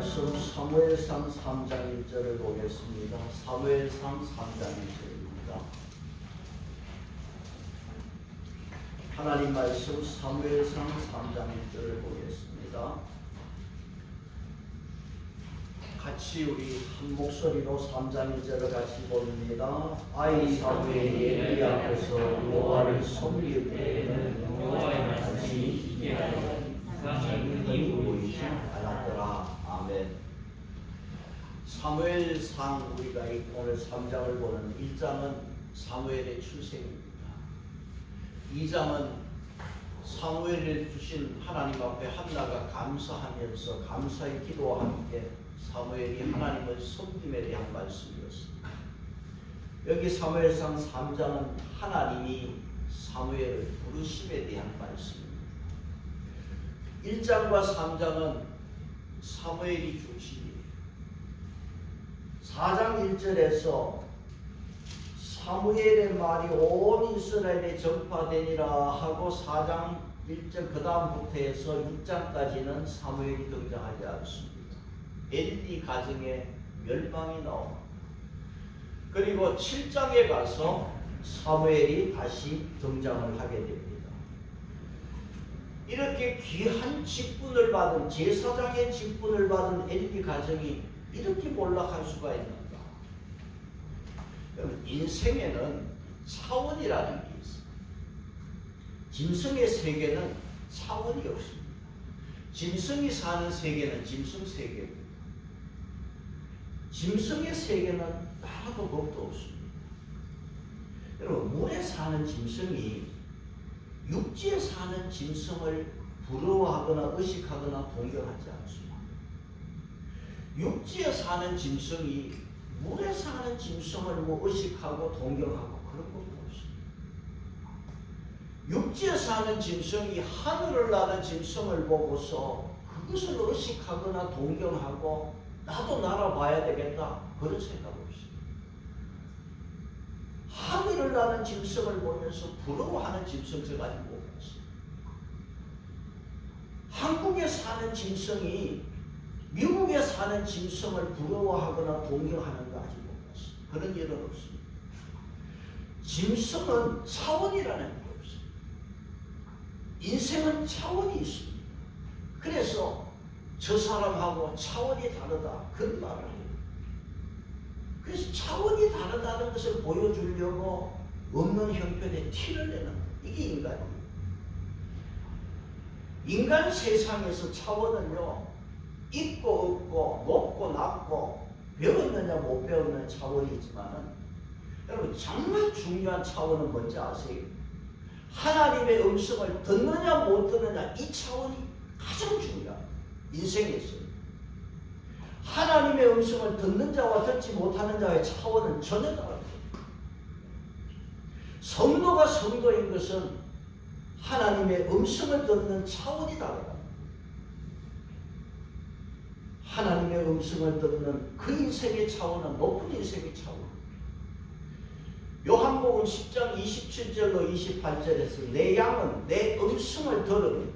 말씀 사무엘상 3장 1절을 보겠습니다. 사무엘상 3장 1절입니다. 하나님 말씀 사무엘상 3장 1절을 보겠습니다. 같이 우리 한 목소리로 3장 1절을 같이 봅니다. 아이 사무엘이 엘리 앞에서 여호와를 섬길 때에는 여호와의 말씀이 있게 하여 이상이 보이지 않았더라. 아멘. 사무엘상 우리가 오늘 3장을 보는 1장은 사무엘의 출생입니다. 2장은 사무엘을 주신 하나님 앞에 한나가 감사하면서 감사의 기도와 함께 사무엘이 하나님을 섬김에 대한 말씀이었습니다. 여기 사무엘상 3장은 하나님이 사무엘을 부르심에 대한 말씀입니다. 1장과 3장은 사무엘이 중심이에요. 4장 1절에서 사무엘의 말이 온 이스라엘에 전파되니라 하고 4장 1절 그 다음부터 해서 6장까지는 사무엘이 등장하지 않습니다. 엘리 가정의 멸망이 나옵니다. 그리고 7장에 가서 사무엘이 다시 등장을 하게 됩니다. 이렇게 귀한 직분을 받은 제사장의 직분을 받은 엘리 가정이 이렇게 몰락할 수가 있는가? 여러분, 인생에는 차원이라는 게 있어요. 짐승의 세계는 차원이 없습니다. 짐승이 사는 세계는 짐승 세계입니다. 짐승의 세계는 하나도 겁도 없습니다. 여러분, 물에 사는 짐승이 육지에 사는 짐승을 부러워하거나 의식하거나 동경하지 않습니다. 육지에 사는 짐승이 물에 사는 짐승을 의식하고 동경하고 그런 것도 없습니다. 육지에 사는 짐승이 하늘을 나는 짐승을 보고서 그것을 의식하거나 동경하고 나도 날아봐야 되겠다 그런 생각 없습니다. 하늘을 나는 짐승을 보면서 부러워하는 짐승 제가 아직 못 봤어요. 한국에 사는 짐승이 미국에 사는 짐승을 부러워하거나 동경하는 거 아직 못 봤어요. 그런 일은 없습니다. 짐승은 차원이라는 게 없어요. 인생은 차원이 있습니다. 그래서 저 사람하고 차원이 다르다 그런 말을 해요. 그래서 차원이 다르다는 것을 보여주려고 없는 형편에 티를 내는 이게 인간입니다. 인간 세상에서 차원은요, 있고 없고 높고 낮고 배웠느냐 못 배웠느냐 차원이 있지만은 여러분 정말 중요한 차원은 뭔지 아세요? 하나님의 음성을 듣느냐 못 듣느냐 이 차원이 가장 중요합니다. 인생에서 하나님의 음성을 듣는 자와 듣지 못하는 자의 차원은 전혀 다릅니다. 성도가 성도인 것은 하나님의 음성을 듣는 차원이 다르다. 하나님의 음성을 듣는 그 인생의 차원은 높은 인생의 차원. 요한복음 10장 27절로 28절에서 내 양은 내 음성을 들으니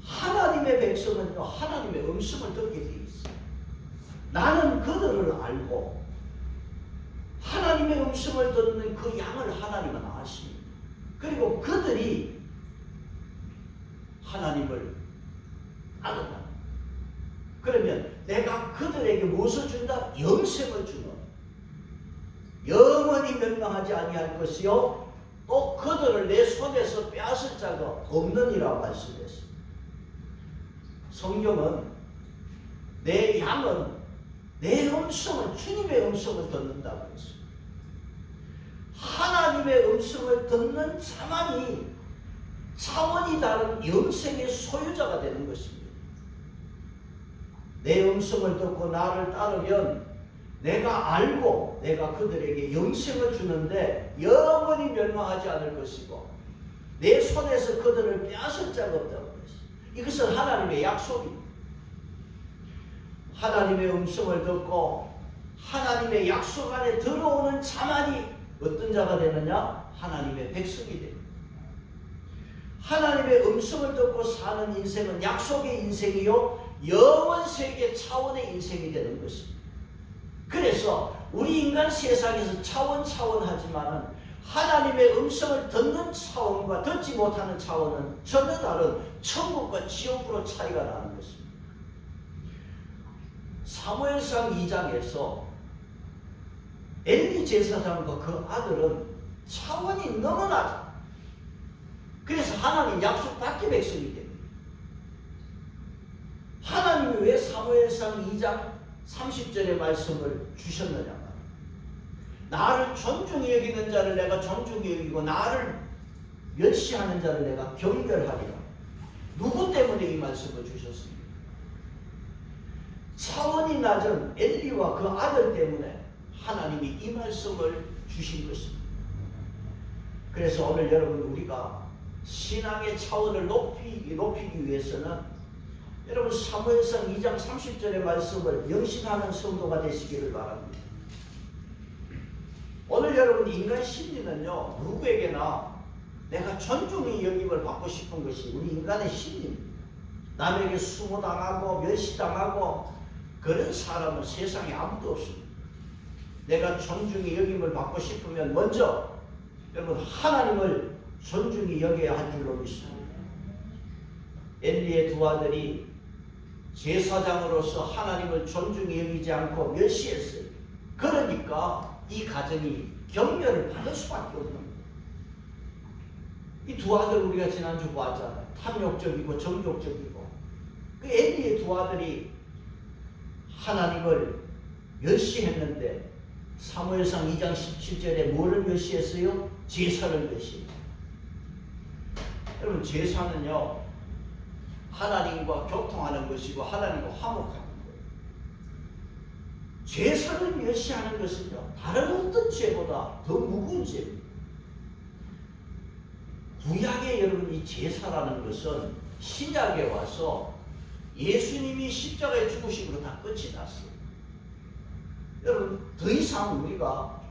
하나님의 백성은요, 하나님의 음성을 듣게 되어 있어요. 나는 그들을 알고 하나님의 음성을 듣는 그 양을 하나님은 아십니다. 그리고 그들이 하나님을 알았다. 그러면 내가 그들에게 무엇을 준다? 영생을 주는, 영원히 멸망하지 아니할 것이요 또 그들을 내 손에서 빼앗을 자가 없느니라 말씀했습니다. 성경은 내 양은 내 음성을, 주님의 음성을 듣는다고 했습니다. 하나님의 음성을 듣는 자만이 차원이 다른 영생의 소유자가 되는 것입니다. 내 음성을 듣고 나를 따르면 내가 알고 내가 그들에게 영생을 주는데 영원히 멸망하지 않을 것이고 내 손에서 그들을 빼앗을 자가 없다고 했습니다. 이것은 하나님의 약속입니다. 하나님의 음성을 듣고 하나님의 약속 안에 들어오는 자만이 어떤 자가 되느냐? 하나님의 백성이 됩니다. 하나님의 음성을 듣고 사는 인생은 약속의 인생이요 영원 세계 차원의 인생이 되는 것입니다. 그래서 우리 인간 세상에서 차원하지만은 하나님의 음성을 듣는 차원과 듣지 못하는 차원은 전혀 다른 천국과 지옥으로 차이가 나는 것입니다. 사무엘상 2장에서 엘리 제사장과 그 아들은 차원이 너무 낮아. 그래서 하나님 약속 받기 백성이 됩니다. 하나님이 왜 사무엘상 2장 30절의 말씀을 주셨느냐? 나를 존중히 여기는 자를 내가 존중히 여기고 나를 멸시하는 자를 내가 경멸하리라. 누구 때문에 이 말씀을 주셨습니까? 차원이 낮은 엘리와 그 아들 때문에 하나님이 이 말씀을 주신 것입니다. 그래서 오늘 여러분 우리가 신앙의 차원을 높이기 위해서는 여러분 사무엘상 2장 30절의 말씀을 명심하는 성도가 되시기를 바랍니다. 오늘 여러분 인간 심리는요 누구에게나 내가 존중의 여김을 받고 싶은 것이 우리 인간의 심리입니다. 남에게 수모당하고 멸시당하고 그런 사람은 세상에 아무도 없습니다. 내가 존중의 여김을 받고 싶으면 먼저 여러분 하나님을 존중히 여겨야 할 줄로 믿습니다. 엘리의 두 아들이 제사장으로서 하나님을 존중히 여기지 않고 멸시했어요. 그러니까 이 가정이 경멸을 받을 수밖에 없는 거예요. 이 두 아들 우리가 지난주 보았잖아요. 탐욕적이고 정욕적이고 그 엘리의 두 아들이 하나님을 멸시했는데 사무엘상 2장 17절에 뭐를 멸시했어요? 제사를 멸시했어요. 여러분 제사는요 하나님과 교통하는 것이고 하나님과 화목하는 거예요. 제사를 멸시하는 것은요 다른 어떤 죄보다 더 무거운 죄입니다. 구약의 여러분 이 제사라는 것은 신약에 와서 예수님이 십자가에 죽으심으로 다 끝이 났어요. 여러분 더 이상 우리가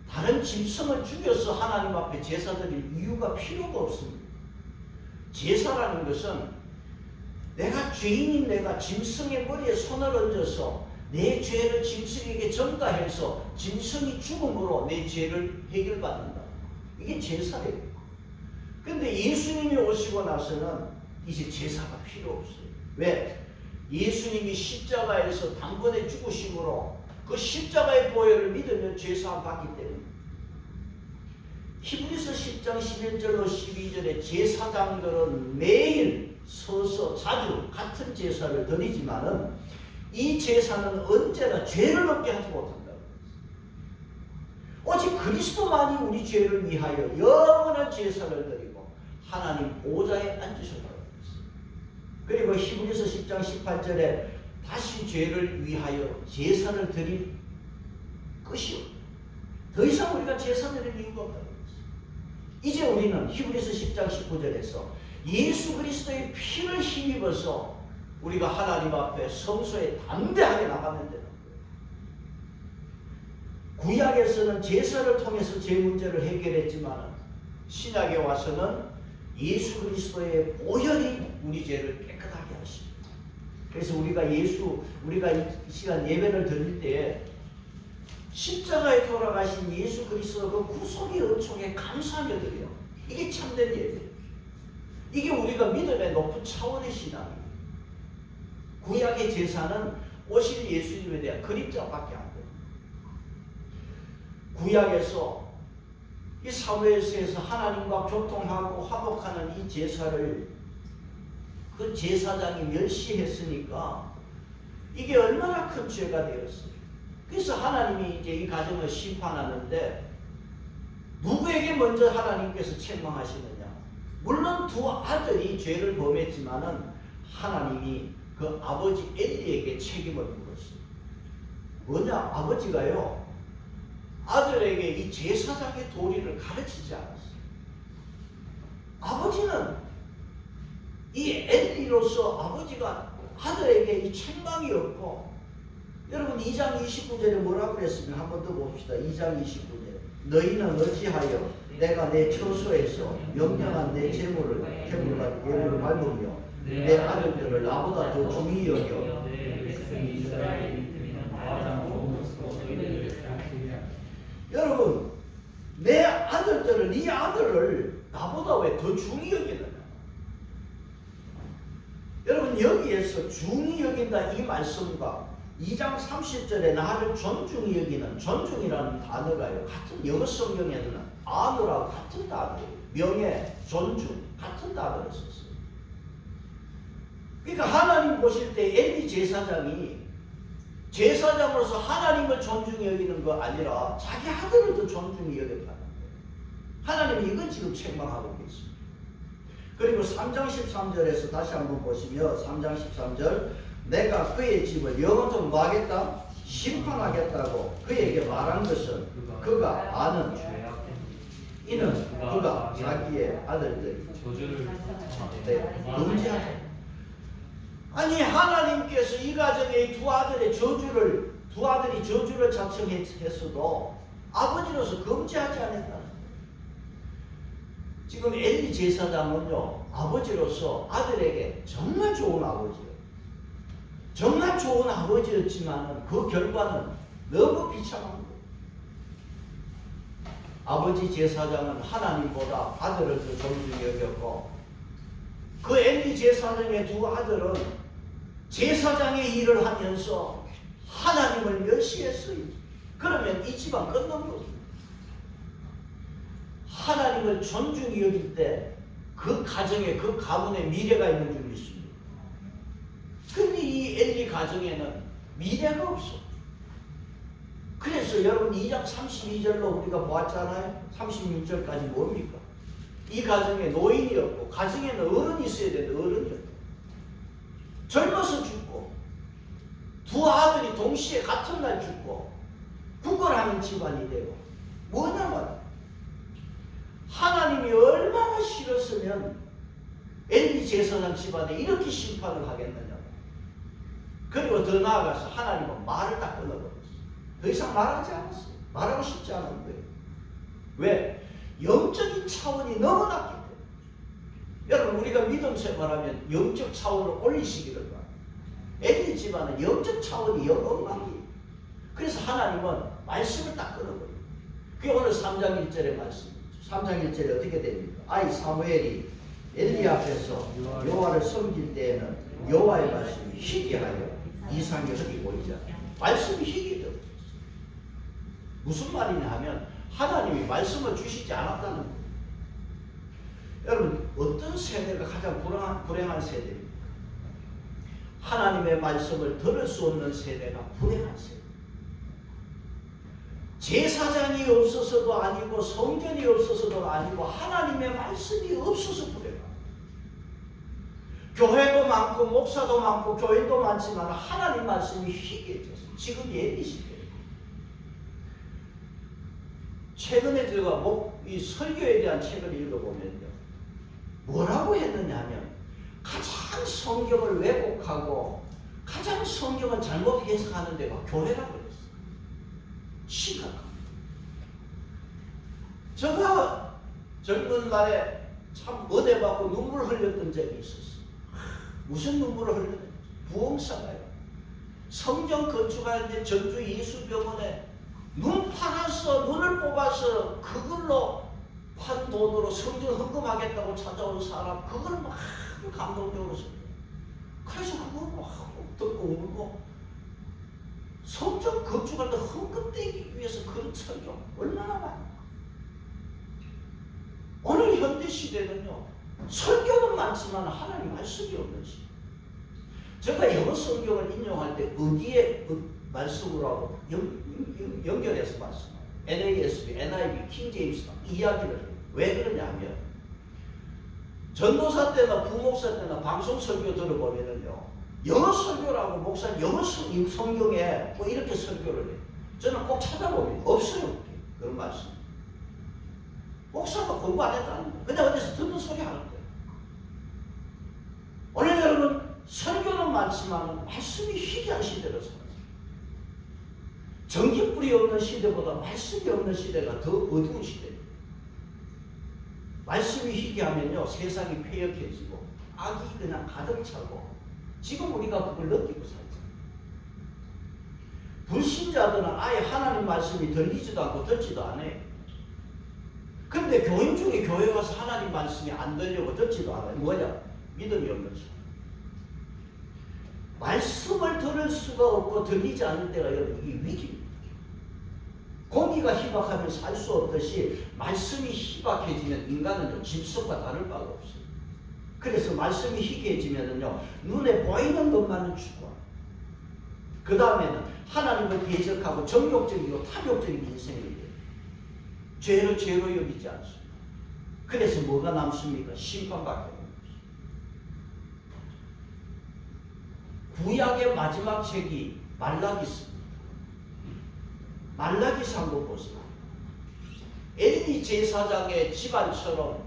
다른 짐승을 죽여서 하나님 앞에 제사 드릴 이유가 필요가 없습니다. 제사라는 것은 내가 죄인인 내가 짐승의 머리에 손을 얹어서 내 죄를 짐승에게 전가해서 짐승이 죽음으로 내 죄를 해결받는다. 이게 제사예요. 그런데 예수님이 오시고 나서는 이제 제사가 필요 없어요. 왜? 예수님이 십자가에서 단번에 죽으심으로 그 십자가의 보혈을 믿으면 죄사함 받기 때문에 히브리서 10장 11절로 12절에 제사장들은 매일 서서 자주 같은 제사를 드리지만은 이 제사는 언제나 죄를 얻게 하지 못한다. 오직 그리스도만이 우리 죄를 위하여 영원한 제사를 드리고 하나님 보좌에 앉으셨다고 했어요. 그리고 히브리서 10장 18절에 다시 죄를 위하여 제사를 드릴 것이요. 더 이상 우리가 제사 드릴 이유가 없다고 했어요. 이제 우리는 히브리서 10장 19절에서 예수 그리스도의 피를 힘입어서 우리가 하나님 앞에 성소에 담대하게 나가면 되는 거예요. 구약에서는 제사를 통해서 죄 문제를 해결했지만 신약에 와서는 예수 그리스도의 보혈이 우리 죄를 깨끗하게 하십니다. 그래서 우리가 이 시간 예배를 드릴 때 십자가에 돌아가신 예수 그리스도 그 구속의 은총에 감사하며 드려요. 이게 참된 예배예요. 이게 우리가 믿음의 높은 차원의 신앙이에요. 구약의 제사는 오실 예수님에 대한 그림자밖에 안 돼요. 구약에서 이 사무엘서에서 하나님과 교통하고 화목하는 이 제사를 그 제사장이 멸시했으니까 이게 얼마나 큰 죄가 되었어요. 그래서 하나님이 이제 이 가정을 심판하는데 누구에게 먼저 하나님께서 책망하시느냐? 물론 두 아들이 죄를 범했지만은 하나님이 그 아버지 엘리에게 책임을 물었어요. 뭐냐? 아버지가요 아들에게 이 제사장의 도리를 가르치지 않았어요. 아버지는 이 엘리로서 아버지가 아들에게 이 책망이 없고, 여러분 2장 29절에 뭐라고 그랬으면 한번 더 봅시다. 2장 29절 너희는 어찌하여 내가 내 처소에서 명령한 내 재물과 예물을 밟으며 내 아들들을 나보다 더 중히 여겨. 여러분, 내 아들들을, 네 아들을 나보다 왜 더 중히 여기느냐? 여러분, 여기에서 중히 여긴다 이 말씀과 2장 30절에 나를 존중히 여기는, 존중이라는 단어가요, 같은 영어 성경에는 honor하고 같은 단어예요. 명예, 존중 같은 단어를 썼어요. 그러니까 하나님 보실 때 엘리 제사장이 제사장으로서 하나님을 존중히 여기는 거 아니라 자기 아들을 더 존중히 여겼다는 거예요. 하나님이 이건 지금 책망하고 계십니다. 그리고 3장 13절에서 다시 한번 보시면 3장 13절, 내가 그의 집을 영원토록 뭐 하겠다? 심판하겠다고 그에게 말한 것은 그가 아는 이는 그가 자기의 아들들이 저주를 금지하자. 아니, 하나님께서 이 가정에 두 아들이 저주를 자청했어도 아버지로서 금지하지 않았다는 거예요. 지금 엘리 제사장은요, 아버지로서 아들에게 정말 좋은 아버지예요. 정말 좋은 아버지였지만 그 결과는 너무 비참한 거예요. 아버지 제사장은 하나님보다 아들을 더 존중히 여겼고, 그 엘리 제사장의 두 아들은 제사장의 일을 하면서 하나님을 멸시했어요. 그러면 이 집안 끝난 거죠. 하나님을 존중히 여길 때 그 가정에, 그 가문에 미래가 있는 줄 믿습니다. 근데 이 엘리 가정에는 미래가 없어. 그래서 여러분 2장 32절로 우리가 보았잖아요. 36절까지 뭡니까? 이 가정에 노인이었고, 가정에는 어른이 있어야 되는데 어른이었고, 젊어서 죽고, 두 아들이 동시에 같은 날 죽고, 구걸하는 집안이 되고, 뭐냐면 하나님이 얼마나 싫었으면 엘리 제사장 집안에 이렇게 심판을 하겠느냐. 그리고 더 나아가서 하나님은 말을 딱 끊어버렸어요. 더 이상 말하지 않았어요. 말하고 싶지 않은 거예요. 왜? 영적인 차원이 너무 낮기 때문에. 여러분, 우리가 믿음 생활하면 영적 차원을 올리시기를 바랍니다. 엘리 집안은 영적 차원이 엉망이에요. 그래서 하나님은 말씀을 딱 끊어버려요. 그게 오늘 3장 1절의 말씀이죠. 3장 1절에 어떻게 됩니까? 아이 사무엘이 엘리 앞에서 여호와를 섬길 때에는 여호와의 말씀이 희귀하여 이상이 흙이 보이지 않아요. 말씀이 희귀해요. 무슨 말이냐 하면 하나님이 말씀을 주시지 않았다는 거예요. 여러분, 어떤 세대가 가장 불행한 세대입니까? 하나님의 말씀을 들을 수 없는 세대가 불행한 세대. 제사장이 없어서도 아니고 성전이 없어서도 아니고 하나님의 말씀이 없어서 불행합니다. 교회도 많고 목사도 많고 교인도 많지만 하나님 말씀이 희귀해졌어요. 지금 예비 시대예요. 최근에 제가 이 설교에 대한 책을 읽어보면요, 뭐라고 했느냐 하면 가장 성경을 왜곡하고 가장 성경을 잘못 해석하는 데가 교회라고 그랬어요. 심각합니다. 제가 젊은 날에 참 은혜받고 눈물 흘렸던 적이 있었어요. 무슨 눈물을 흘렸냐? 부흥사가요. 성전 건축하는데 전주 이수병원에 눈 팔아서, 눈을 뽑아서 그걸로 판 돈으로 성전 헌금하겠다고 찾아온 사람, 그걸 막 감동적으로 썼어요. 그래서 그걸 막 듣고 울고, 성전 건축할 때 헌금되기 위해서 그런 설교 얼마나 많아. 오늘 현대 시대는요, 설교는 많지만 하나님 말씀이 없는 시대. 제가 영어 성경을 인용할 때 어디에 말씀으로 하고 연결해서 말씀해요. NASB, NIV, 킹제임스 이야기를 해요. 왜 그러냐면 전도사 때나 부목사 때나 방송 설교 들어보면은요, 영어 설교라고 목사 영어 성경에 뭐 이렇게 설교를 해요. 저는 꼭 찾아보면 없어요. 그런 말씀. 목사가 공부 안 했다는 거예요. 그냥 어디서 듣는 소리 하는 거예요. 오늘 여러분, 설교는 많지만 말씀이 희귀한 시대로 살아요. 전기불이 없는 시대보다 말씀이 없는 시대가 더 어두운 시대입니다. 말씀이 희귀하면요 세상이 폐역해지고 악이 그냥 가득 차고 지금 우리가 그걸 느끼고 살죠. 불신자들은 아예 하나님 말씀이 들리지도 않고 듣지도 않아요. 그런데 교인 중에 교회 와서 하나님 말씀이 안 들리고 듣지도 않아요. 뭐냐? 믿음이 없는 사람. 말씀을 들을 수가 없고 들리지 않을 때가 여러분 이게 위기입니다. 공기가 희박하면 살 수 없듯이 말씀이 희박해지면 인간은 좀 짐승과 다를 바가 없어요. 그래서 말씀이 희귀해지면은요 눈에 보이는 것만은 추구하고 그 다음에는 하나님을 대적하고 정욕적이고 탐욕적인 인생이 돼요. 죄를 죄로 여기지 않습니다. 그래서 뭐가 남습니까? 심판밖에 없습니다. 구약의 마지막 책이 말라기서입니다. 말라기서 한번 보세요. 엘리 제사장의 집안처럼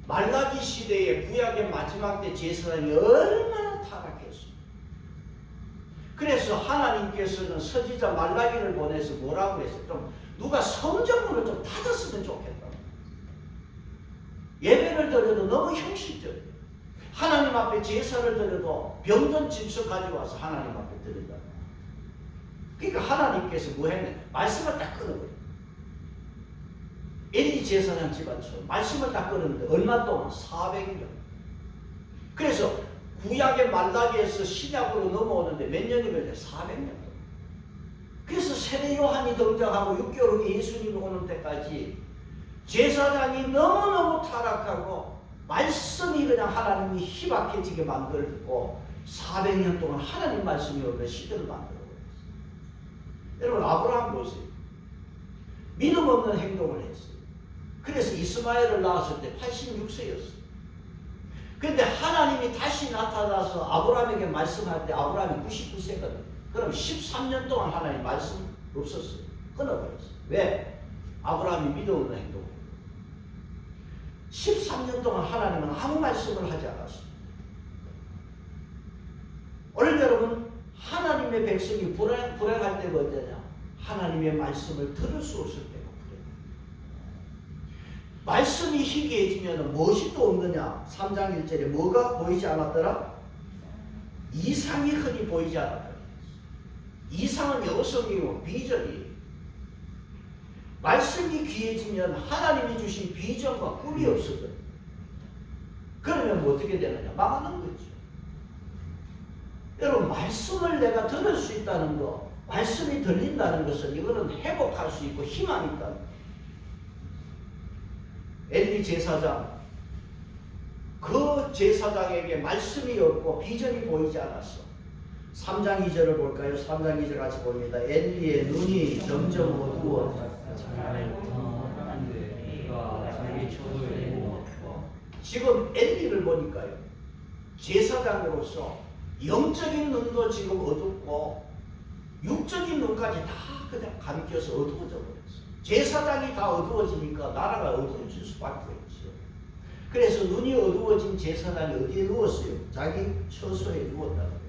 말라기 시대의 구약의 마지막 때 제사장이 얼마나 타락했습니까? 그래서 하나님께서는 선지자 말라기를 보내서 뭐라고 했어요? 좀 누가 성전문을 좀 닫았으면 좋겠다. 예배를 드려도 너무 형식적이에요. 하나님 앞에 제사를 드려도 병든 짐승 가지고 와서 하나님 앞에 드린다. 그러니까 하나님께서 뭐 했냐? 말씀을 딱 끊어버려요. 엘리 제사장 집안처럼 말씀을 딱 끊었는데 얼마 동안? 400년. 그래서 구약의 말라기에서 신약으로 넘어오는데 몇 년이 걸려요? 400년 동안. 그래서 세례 요한이 등장하고 6개월 후에 예수님이 오는 때까지 제사장이 너무너무 타락하고 말씀이 그냥 하나님이 희박해지게 만들고 400년 동안 하나님 말씀이 없는 시대를 만들어버렸어요. 여러분 아브라함 보세요. 믿음 없는 행동을 했어요. 그래서 이스마엘을 낳았을 때 86세였어요. 그런데 하나님이 다시 나타나서 아브라함에게 말씀할 때 아브라함이 99세거든요. 그럼 13년 동안 하나님 말씀 없었어요. 끊어버렸어요. 왜? 아브라함이 믿음 없는 행동을 했어요. 13년 동안 하나님은 아무 말씀을 하지 않았습니다. 오늘 여러분 하나님의 백성이 불행할 때가 언제냐? 하나님의 말씀을 들을 수 없을 때가 불행합니다. 말씀이 희귀해지면 무엇이 또 없느냐? 3장 1절에 뭐가 보이지 않았더라? 이상이 흔히 보이지 않았더라. 이상은 영성이고 비전이에요. 말씀이 귀해지면 하나님이 주신 비전과 꿈이 없어져요. 그러면 뭐 어떻게 되느냐? 망하는 거죠. 여러분 말씀을 내가 들을 수 있다는 거, 말씀이 들린다는 것은 이거는 회복할 수 있고 희망이 있다는 거예요. 엘리 제사장, 그 제사장에게 말씀이 없고 비전이 보이지 않았어. 3장 2절을 볼까요? 3장 2절 같이 봅니다. 엘리의 눈이 점점 어두워졌다. 지금 엘리를 보니까요, 제사장으로서 영적인 눈도 지금 어둡고 육적인 눈까지 다 그냥 감겨서 어두워져 버렸어요. 제사장이 다 어두워지니까 나라가 어두워질 수밖에 없죠. 그래서 눈이 어두워진 제사장이 어디에 누웠어요? 자기 처소에 누웠다고 했어요.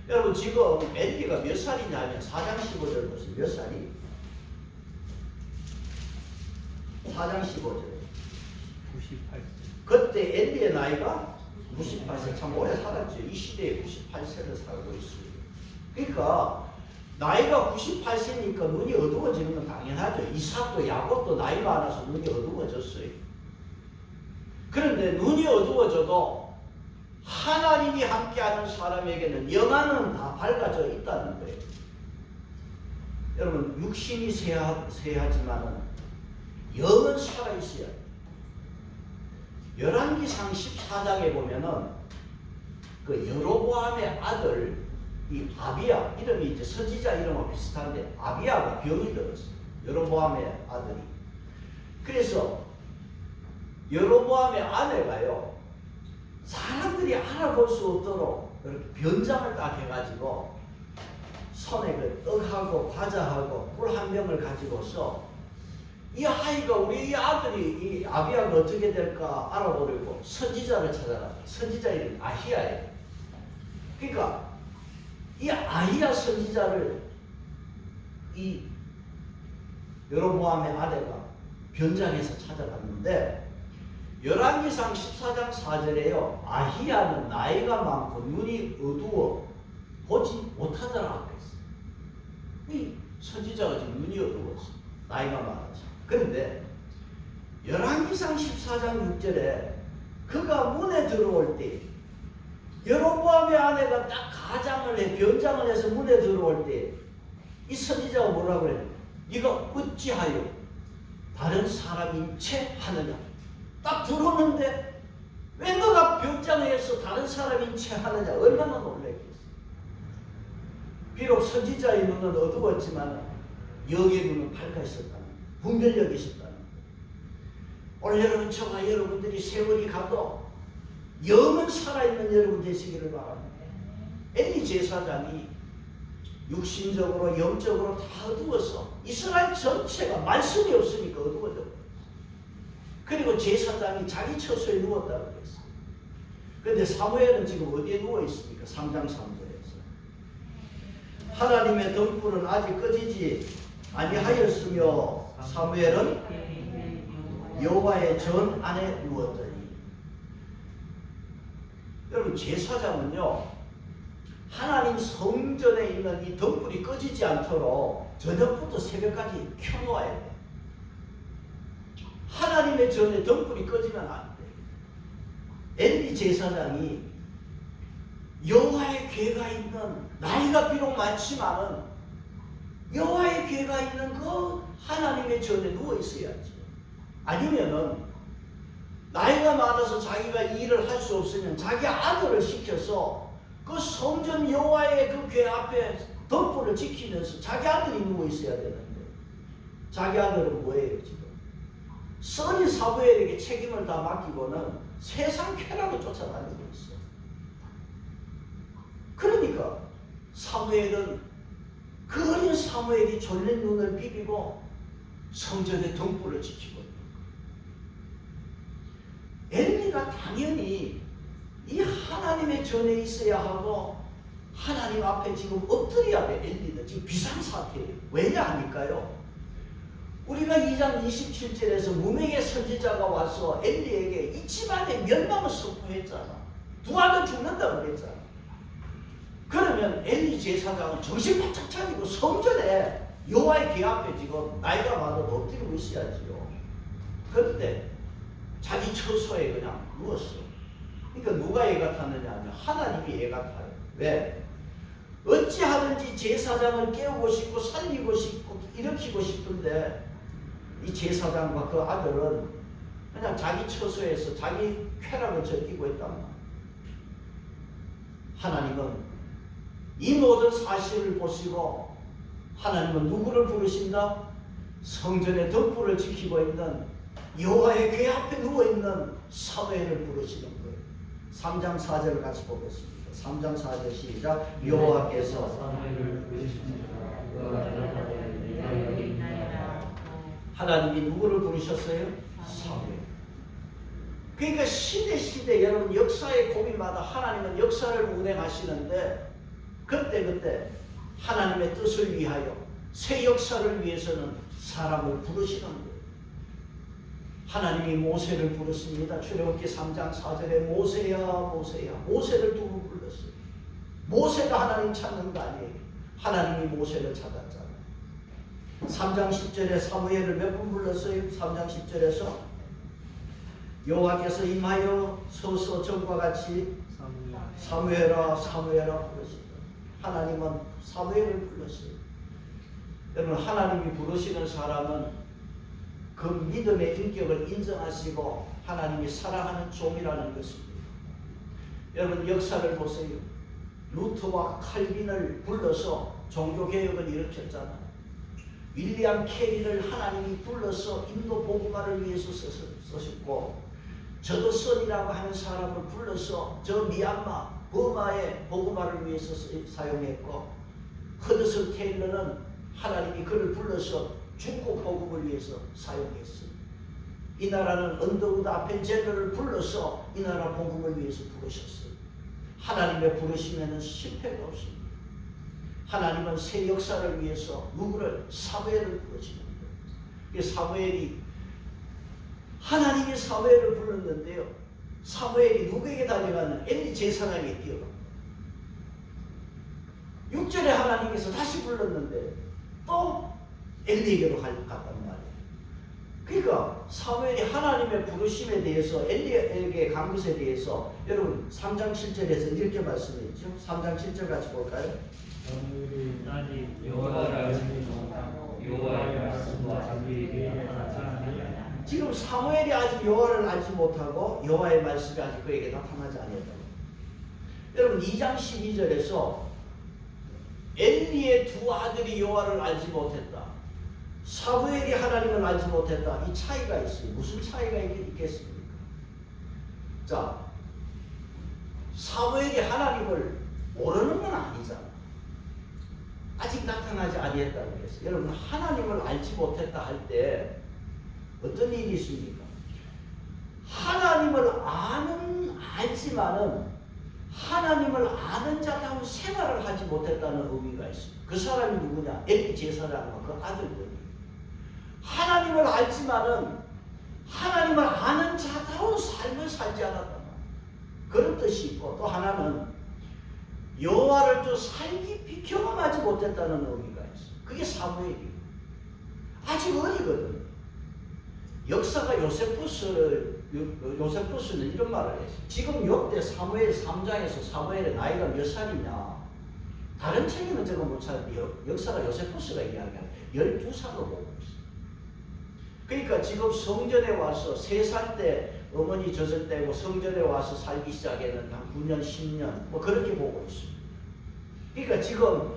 여러분 지금 엘리가 몇 살이냐면 4장 15절 보세요. 몇 살이? 4장 15절. 98세. 그때 엘리의 나이가 98세. 참 오래 살았죠. 이 시대에 98세를 살고 있어요. 그러니까 나이가 98세니까 눈이 어두워지는 건 당연하죠. 이삭도 야곱도 나이 많아서 눈이 어두워졌어요. 그런데 눈이 어두워져도 하나님이 함께하는 사람에게는 영안은 다 밝아져 있다는 거예요. 여러분 육신이 쇠하지만은 영은 살아있어야 해요. 열왕기상 14장에 보면은 그 여로보암의 아들 이 아비야, 이름이 이제 선지자 이름과 비슷한데 아비야가 병이 들었어요. 여로보암의 아들이. 그래서 여로보암의 아내가요, 사람들이 알아볼 수 없도록 이렇게 변장을 딱 해가지고 손에 그 떡하고 과자하고 꿀 한 병을 가지고서 이 아이가 우리 이 아들이 이 아비야가 어떻게 될까 알아보려고 선지자를 찾아갔다. 선지자 이름이 아히야예요. 그러니까 이 아히야 선지자를 이 여로보암의 아내가 변장해서 찾아갔는데 열왕기상 14장 4절에요. 아히야는 나이가 많고 눈이 어두워 보지 못하더라 그랬어요. 이 선지자가 지금 눈이 어두웠어. 나이가 많아서. 그런데 열왕기상 14장 6절에 그가 문에 들어올 때 여로보암의 아내가 딱 가장을 해 변장을 해서 문에 들어올 때 이 선지자가 뭐라고 그래요? 네가 어찌하여 다른 사람인 채 하느냐? 딱 들어오는데 왜 너가 변장해서 다른 사람인 채 하느냐? 얼마나 놀랐겠어. 비록 선지자의 눈은 어두웠지만 영의 눈은 밝아있었다는, 분별력이 있었다는. 오늘 여러분, 저와 여러분들이 세월이 가도 영은 살아있는 여러분 되시기를 바랍니다. 엘리 제사장이 육신적으로 영적으로 다 어두워서 이스라엘 전체가 말씀이 없으니까 어두워져 버렸어요. 그리고 제사장이 자기 처소에 누웠다고 그랬어요. 그런데 사무엘은 지금 어디에 누워 있습니까? 3장 3절에서 하나님의 등불은 아직 꺼지지 아니하였으며 사무엘은 여호와의 전 안에 누웠더니. 여러분, 제사장은요 하나님 성전에 있는 이 등불이 꺼지지 않도록 저녁부터 새벽까지 켜놓아야 돼요. 하나님의 전에 등불이 꺼지면 안 돼요. 엘리 제사장이 여호와의 궤가 있는, 나이가 비록 많지만은 여호와의 궤가 있는 그 하나님의 전에 누워 있어야죠. 아니면은 나이가 많아서 자기가 일을 할 수 없으면 자기 아들을 시켜서 그 성전 여호와의 그 궤 앞에 덤불을 지키면서 자기 아들이 누워 있어야 되는데 자기 아들은 뭐예요 지금? 선인 사무엘에게 책임을 다 맡기고는 세상 쾌락을 쫓아다니고 있어. 그러니까 사무엘은, 그 어린 사무엘이 졸린 눈을 비비고 성전의 등불을 지키고 있는 거예요. 엘리가 당연히 이 하나님의 전에 있어야 하고 하나님 앞에 지금 엎드려야 돼. 엘리는 지금 비상사태예요. 왜냐 하니까요, 우리가 2장 27절에서 무명의 선지자가 와서 엘리에게 이 집안의 멸망을 선포했잖아. 두 아들 죽는다고 그랬잖아. 그러면 엘리 제사장은 정신 바짝 차리고 성전에 여호와의 궤 앞에 지금 나이가 많아도 엎드리고 있어야지요. 그런데 자기 처소에 그냥 누웠어. 그러니까 누가 애가 타느냐 하면 하나님이 애가 타요. 왜? 어찌하든지 제사장을 깨우고 싶고 살리고 싶고 일으키고 싶은데 이 제사장과 그 아들은 그냥 자기 처소에서 자기 쾌락을 즐기고 있단 말이에요. 하나님은 이 모든 사실을 보시고 하나님은 누구를 부르신다? 성전의 덕불을 지키고 있는 여호와의 궤 앞에 누워있는 사무엘을 부르시는 거예요. 3장 4절을 같이 보겠습니다. 3장 4절 시작. 여호와께서 사무엘을 부르시니라. 하나님이 누구를 부르셨어요? 사무엘. 그러니까 시대 여러분 역사의 고비마다 하나님은 역사를 운행하시는데 그때 하나님의 뜻을 위하여 새 역사를 위해서는 사람을 부르시는 거예요. 하나님이 모세를 부르십니다. 출애굽기 3장 4절에 모세야 모세를 두 번 불렀어요. 모세가 하나님 찾는 거 아니에요. 하나님이 모세를 찾았잖아요. 3장 10절에 사무엘을 몇 번 불렀어요? 3장 10절에서 여호와께서 임하여 서서 전과 같이 사무엘아 부르시다. 하나님은 사무엘을 불렀어요. 여러분, 하나님이 부르시는 사람은 그 믿음의 인격을 인정하시고 하나님이 사랑하는 종이라는 것입니다. 여러분, 역사를 보세요. 루터와 칼빈을 불러서 종교개혁을 일으켰잖아요. 윌리엄 캐리를 하나님이 불러서 인도 복음화를 위해서 쓰셨고, 저더선이라고 하는 사람을 불러서 저 미얀마, 버마의 복음화를 위해서 사용했고, 허드슨 테일러는 하나님이 그를 불러서 중국 복음을 위해서 사용했어요. 이 나라는 언더우드 아펜젤러를 불러서 이 나라 복음을 위해서 부르셨어요. 하나님의 부르심에는 실패가 없습니다. 하나님은 새 역사를 위해서 누구를? 사무엘을 부르시는 거예요. 사무엘이 하나님이 사무엘을 불렀는데요. 사무엘이 누구에게 달려가는? 엘리 제사장에게 뛰어갑니다. 6절에 하나님께서 다시 불렀는데 또 엘리에게로 갔단 말이에요. 그러니까 사무엘이 하나님의 부르심에 대해서 엘리에게 간 것에 대해서 여러분 3장 7절에서 이렇게 말씀했죠. 3장 7절 같이 볼까요? 아직 여호와를 알지 못하고 여호와의 말씀과 자기에게 나타나지 아니하였다. 지금 사무엘이 아직 여호와를 알지 못하고 여호와의 말씀이 아직 그에게 나타나지 아니했다고. 여러분 2장 12절에서 엘리의 두 아들이 여호와를 알지 못했다. 사무엘이 하나님을 알지 못했다. 이 차이가 있어요. 무슨 차이가 있겠습니까? 자, 사무엘이 하나님을 모르는 건 아니잖아. 아직 나타나지 아니했다고 그랬어요. 여러분 하나님을 알지 못했다 할 때 어떤 일이 있습니까? 하나님을 알지만은 하나님을 아는 자다운 생활을 하지 못했다는 의미가 있습니다. 그 사람이 누구냐? 엘리 제사장과 그 아들들이 하나님을 알지만은 하나님을 아는 자다운 삶을 살지 않았다. 그런 뜻이 있고 또 하나는 여호와를 또 살깊이 경험하지 못했다는 의미가 있어. 그게 사무엘이에요. 아직 어리거든. 역사가 요세푸스는 이런 말을 했어요. 지금 역대 사무엘 3장에서 사무엘의 나이가 몇 살이냐? 다른 책에는 제가 못 찾는데 역사가 요세푸스가 이야기하는 12살로 보고 있어요. 그러니까 지금 성전에 와서 3살 때 어머니 젖을 떼고 성전에 와서 살기 시작했는 한 9년, 10년 뭐 그렇게 보고 있습니다. 그러니까 지금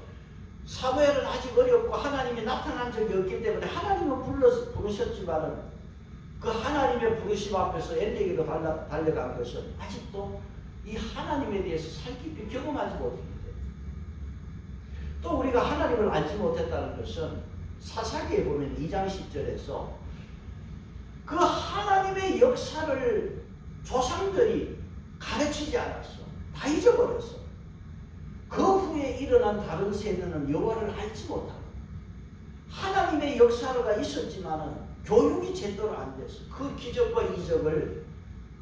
사무엘은 아직 어렵고 하나님이 나타난 적이 없기 때문에 하나님은 부르셨지만은 그 하나님의 부르심 앞에서 엘리에게로 달려간 것은 아직도 이 하나님에 대해서 살깊이 경험하지 못했기 때문에 또 우리가 하나님을 알지 못했다는 것은 사사기에 보면 2장 10절에서 그 하나님의 역사를 조상들이 가르치지 않았어. 다 잊어버렸어. 그 후에 일어난 다른 세대는 여호와를 알지 못하고 하나님의 역사가 있었지만은 교육이 제대로 안 됐어. 그 기적과 이적을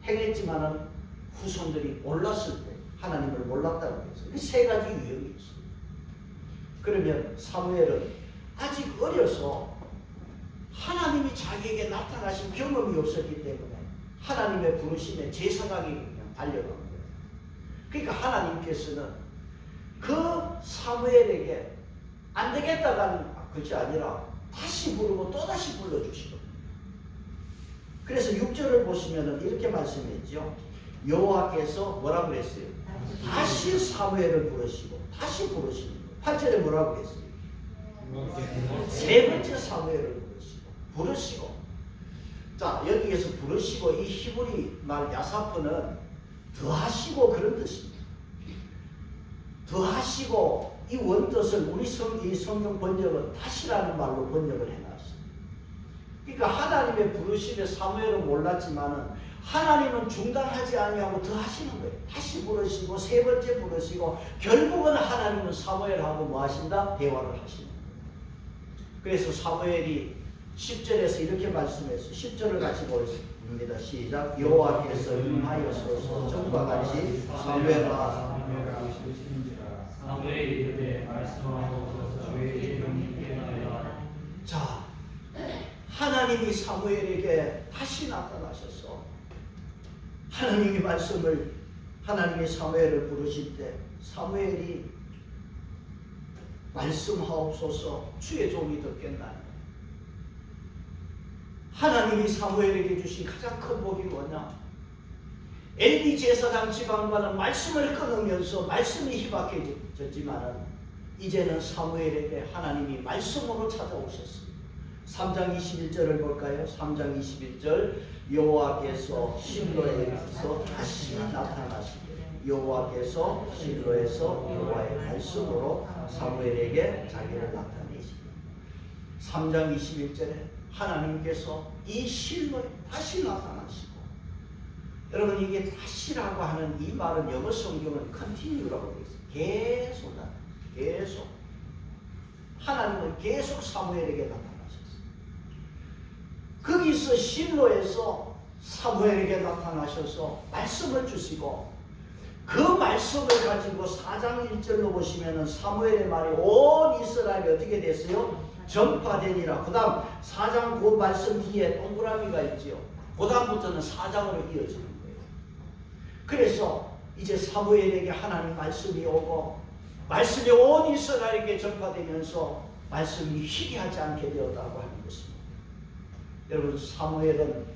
행했지만은 후손들이 몰랐을 때 하나님을 몰랐다고 했어. 그 세 가지 유형이 있어. 그러면 사무엘은 아직 어려서 하나님이 자기에게 나타나신 경험이 없었기 때문에 하나님의 부르심에 제사장이 그냥 달려간 거예요. 그러니까 하나님께서는 그 사무엘에게 안 되겠다는 것이 아니라 다시 부르고 또다시 불러주시고 그래서 6절을 보시면 이렇게 말씀했죠. 여호와께서 뭐라고 그랬어요? 다시 사무엘을 부르시고 다시 부르시는 거예요. 8절에 뭐라고 했어요? 세 번째 사무엘을 부르시고 자 여기에서 부르시고 이 히브리 말 야사프는 더하시고 그런 뜻입니다. 더하시고 이 원뜻을 우리 이 성경 번역은 다시라는 말로 번역을 해놨어요. 그러니까 하나님의 부르심에 사무엘은 몰랐지만은 하나님은 중단하지 아니하고 더하시는 거예요. 다시 부르시고 세 번째 부르시고 결국은 하나님은 사무엘하고 뭐 하신다? 대화를 하시는 거예요. 그래서 사무엘이 10절에서 이렇게 말씀했어요. 10절을 같이 보겠습니다. 시작. 여호와께서 임하여서 전과 같이 사무엘아 사무엘이 이르되 말씀하옵소서 주의 이름이 깨어나라. 자, 하나님이 사무엘에게 다시 나타나셔서 하나님의 말씀을 하나님의 사무엘을 부르실 때 사무엘이 말씀하옵소서 주의 종이 듣겠나니. 하나님이 사무엘에게 주신 가장 큰 복이 뭐냐? 엘리 제사장 지방과는 말씀을 끊으면서 말씀이 희박해졌지만 이제는 사무엘에게 하나님이 말씀으로 찾아오셨습니다. 3장 21절을 볼까요? 3장 21절 여호와께서 실로에서 다시 나타나시되 여호와께서 실로에서 여호와의 말씀으로 사무엘에게 자기를 나타내시고 3장 21절에 하나님께서 이 실로에 다시 나타나시고 여러분 이게 다시라고 하는 이 말은 영어 성경은 continue라고 되어 있어요. 계속 하나님은 계속 사무엘에게 나타나셨어요. 거기서 실로에서 사무엘에게 나타나셔서 말씀을 주시고 그 말씀을 가지고 4장 1절로 보시면은 사무엘의 말이 온 이스라엘이 어떻게 됐어요? 전파되니라. 그 다음 4장 그 말씀 뒤에 동그라미가 있지요. 그 다음부터는 4장으로 이어지는 거예요. 그래서 이제 사무엘에게 하나님 말씀이 오고 말씀이 온 이스라엘에게 전파되면서 말씀이 희귀하지 않게 되었다고 하는 것입니다. 여러분,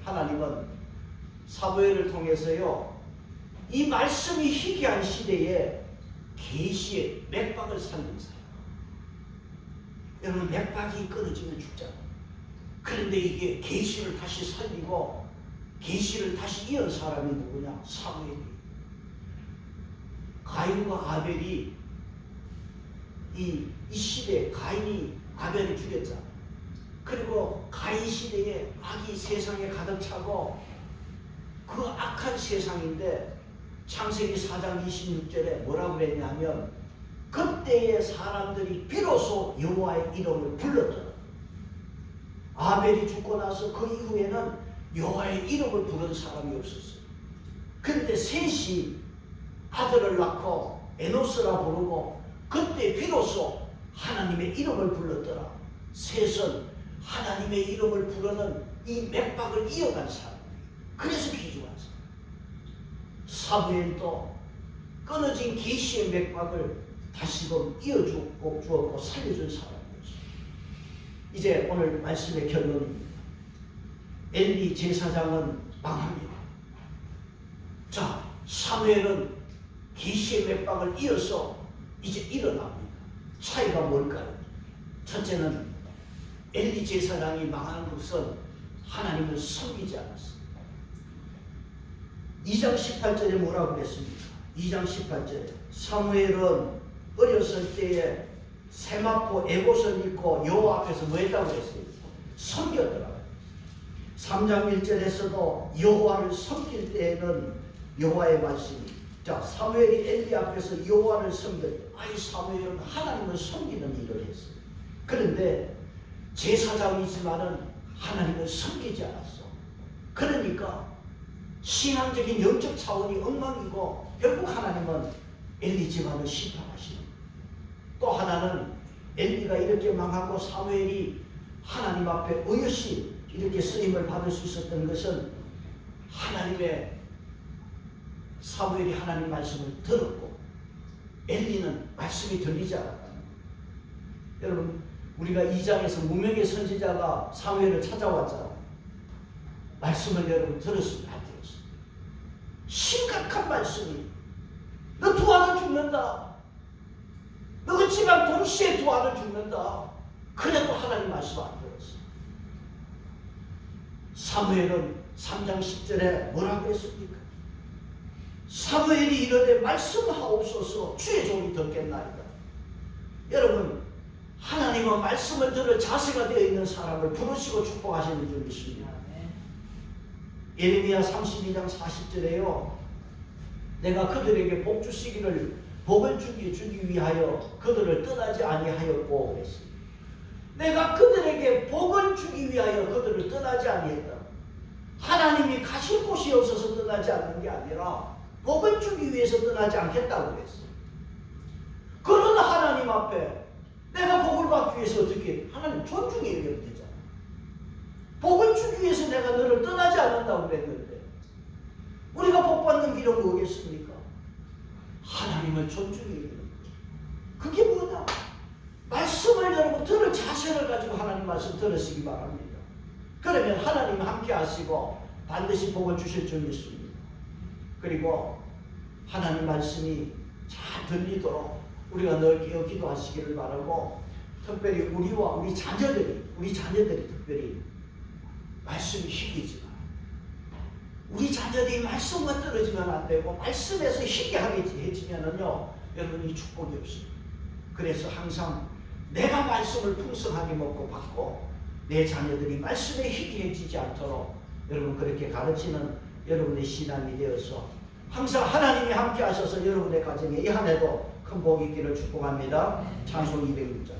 하나님은 사무엘을 통해서요 이 말씀이 희귀한 시대에 계시의 맥박을 살린 사람. 여러분, 맥박이 끊어지면 죽잖아요. 그런데 이게 계시를 다시 살리고 계시를 다시 이은 사람이 누구냐? 사무엘이. 가인과 아벨이 이 시대에 가인이 아벨을 죽였잖아요. 그리고 가인 시대에 악이 세상에 가득 차고 그 악한 세상인데 창세기 4장 26절에 뭐라고 그랬냐면 그때의 사람들이 비로소 여호와의 이름을 불렀더라. 아벨이 죽고 나서 그 이후에는 여호와의 이름을 부른 사람이 없었어요. 그런데 셋이 아들을 낳고 에노스라 부르고 그때 비로소 하나님의 이름을 불렀더라. 셋은 하나님의 이름을 부르는 이 맥박을 이어간 사람이에요. 그래서 귀중한 사람. 사무엘도 끊어진 계시의 맥박을 다시금 이어주었고 살려준 사람이었어요. 이제 오늘 말씀의 결론입니다. 엘리 제사장은 망합니다. 자, 사무엘은 계시의 맥박을 이어서 이제 일어납니다. 차이가 뭘까요? 첫째는 엘리 제사장이 망하는 것은 하나님을 섬기지 않았습니다. 2장 18절에 뭐라고 그랬습니까? 2장 18절에 사무엘은 어렸을 때에 세마포 에봇을 입고 여호와 앞에서 뭐 했다고 했어요? 섬겼더라고요. 3장 1절에서도 여호와를 섬길 때에는 여호와의 말씀이 자, 사무엘이 엘리 앞에서 여호와를 섬겼어요. 아이 사무엘은 하나님을 섬기는 일을 했어요. 그런데 제사장이지만은 하나님을 섬기지 않았어. 그러니까 신앙적인 영적 차원이 엉망이고 결국 하나님은 엘리 집안을 심판하시는. 또 하나는 엘리가 이렇게 망하고 사무엘이 하나님 앞에 의없이 이렇게 쓰임을 받을 수 있었던 것은 사무엘이 하나님 말씀을 들었고 엘리는 말씀이 들리지 않았다. 여러분, 우리가 2장에서 무명의 선지자가 사무엘을 찾아왔잖아요. 말씀을 여러분 들었습니다. 안 들었어요? 심각한 말씀이 너 두 아들 죽는다. 너 집안 동시에 두 아들 죽는다. 그래도 하나님 말씀 안 들었어. 사무엘은 3장 10절에 뭐라고 했습니까? 사무엘이 이르되 말씀하옵소서 주의 종이 듣겠나이다. 여러분, 하나님은 말씀을 들을 자세가 되어 있는 사람을 부르시고 축복하시는 줄 믿습니다. 예레미야 32장 40절에요. 내가 그들에게 복을 주기 위하여 그들을 떠나지 아니하였고 그랬습니다. 내가 그들에게 복을 주기 위하여 그들을 떠나지 아니했다. 하나님이 가실 곳이 없어서 떠나지 않는 게 아니라 복을 주기 위해서 떠나지 않겠다고 그랬어요. 그런 하나님 앞에 내가 복을 받기 위해서 어떻게 하나님 존중해 여겨도 되잖아. 복을 주기 위해서 내가 너를 떠나지 않는다고 그랬는데 우리가 복 받는 길은 뭐겠습니까? 하나님을 존중해 여기는 거예요. 그게 뭐냐? 말씀을 여러분 들을 자세를 가지고 하나님 말씀 들으시기 바랍니다. 그러면 하나님 함께 하시고 반드시 복을 주실 줄 믿습니다. 그리고 하나님 말씀이 잘 들리도록 우리가 늘 깨어 기도하시기를 바라고, 특별히 우리와 우리 자녀들이 특별히 말씀이 희귀지만 우리 자녀들이 말씀과 떨어지면 안 되고 말씀에서 희귀하게 해지면은요 여러분 이 축복이 없습니다. 그래서 항상 내가 말씀을 풍성하게 먹고 받고 내 자녀들이 말씀에 희귀해지지 않도록 여러분 그렇게 가르치는 여러분의 신앙이 되어서 항상 하나님이 함께 하셔서 여러분의 가정에 이 한 해도 큰 복이 있기를 축복합니다. 찬송 206장.